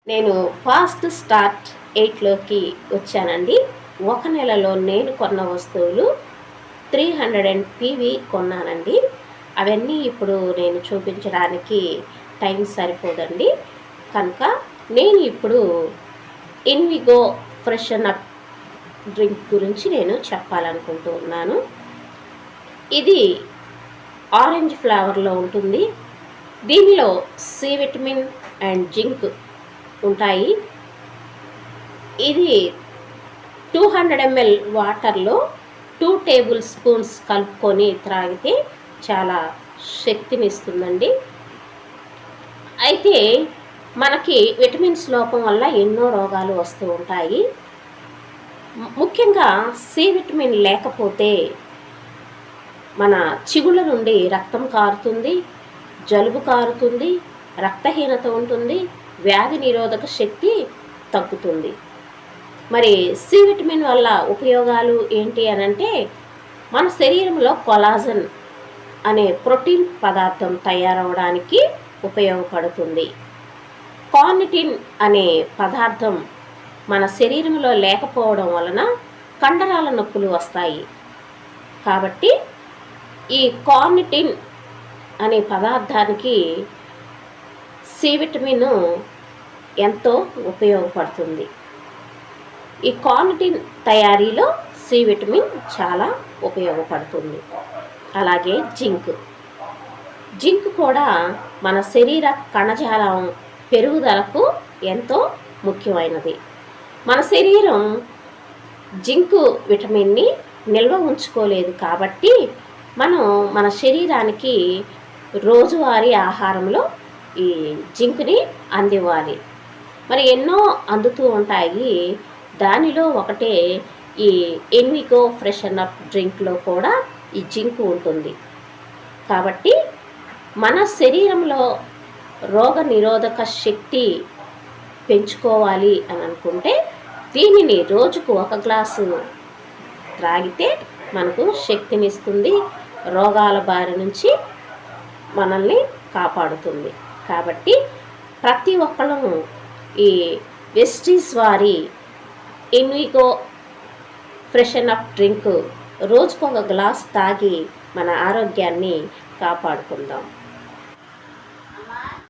నేను fast start 8లోకి వచ్చానండి. ఒక నెలలో నేను కొన్న వస్తువులు 300 పీవీ కొన్నానండి. అవన్నీ ఇప్పుడు నేను చూపించడానికి టైం సరిపోదండి. కనుక నేను ఇప్పుడు ఇన్విగో ఫ్రెషన్ అప్ డ్రింక్ గురించి నేను చెప్పాలనుకుంటూ ఉన్నాను. ఇది ఆరెంజ్ ఫ్లేవర్లో ఉంటుంది. దీనిలో సి విటమిన్ అండ్ జింక్ ఉంటాయి. ఇది 200 ml వాటర్లో 2 టేబుల్ స్పూన్స్ కలుపుకొని త్రాగితే చాలా శక్తినిస్తుందండి. అయితే మనకి విటమిన్స్ లోపం వల్ల ఎన్నో రోగాలు వస్తూ ఉంటాయి. ముఖ్యంగా సి విటమిన్ లేకపోతే మన చిగుళ్ళ నుండి రక్తం కారుతుంది, జలుబు కారుతుంది, రక్తహీనత ఉంటుంది, వ్యాధి నిరోధక శక్తి తగ్గుతుంది. మరి సి విటమిన్ వల్ల ఉపయోగాలు ఏంటి అనంటే, మన శరీరంలో కొలాజన్ అనే ప్రోటీన్ పదార్థం తయారవడానికి ఉపయోగపడుతుంది. కార్నిటిన్ అనే పదార్థం మన శరీరంలో లేకపోవడం వలన కండరాల నొప్పులు వస్తాయి. కాబట్టి ఈ కార్నిటిన్ అనే పదార్థానికి సి విటమిన్ ఎంతో ఉపయోగపడుతుంది. ఈ కార్నిటిన్ తయారీలో సి విటమిన్ చాలా ఉపయోగపడుతుంది. అలాగే జింక్ కూడా మన శరీర కణజాలం పెరుగుదలకు ఎంతో ముఖ్యమైనది. మన శరీరం జింక్ విటమిన్ని నిల్వ ఉంచుకోలేదు కాబట్టి మనం మన శరీరానికి రోజువారీ ఆహారంలో ఈ జింక్ని అందివ్వాలి. మరి ఎన్నో అందుతూ ఉంటాయి. దానిలో ఒకటే ఈ ఇన్విగో ఫ్రెషన్ అప్ డ్రింక్లో కూడా ఈ జింక్ ఉంటుంది. కాబట్టి మన శరీరంలో రోగ నిరోధక శక్తి పెంచుకోవాలి అని అనుకుంటే దీనిని రోజుకు 1 గ్లాసు త్రాగితే మనకు శక్తినిస్తుంది, రోగాల బారి నుంచి మనల్ని కాపాడుతుంది. కాబట్టి ప్రతి ఒక్కళ్ళము ఈ వెస్టీస్ వారి ఇన్విగో ఫ్రెషన్ అప్ డ్రింక్ రోజుకు 1 గ్లాస్ తాగి మన ఆరోగ్యాన్ని కాపాడుకుందాం.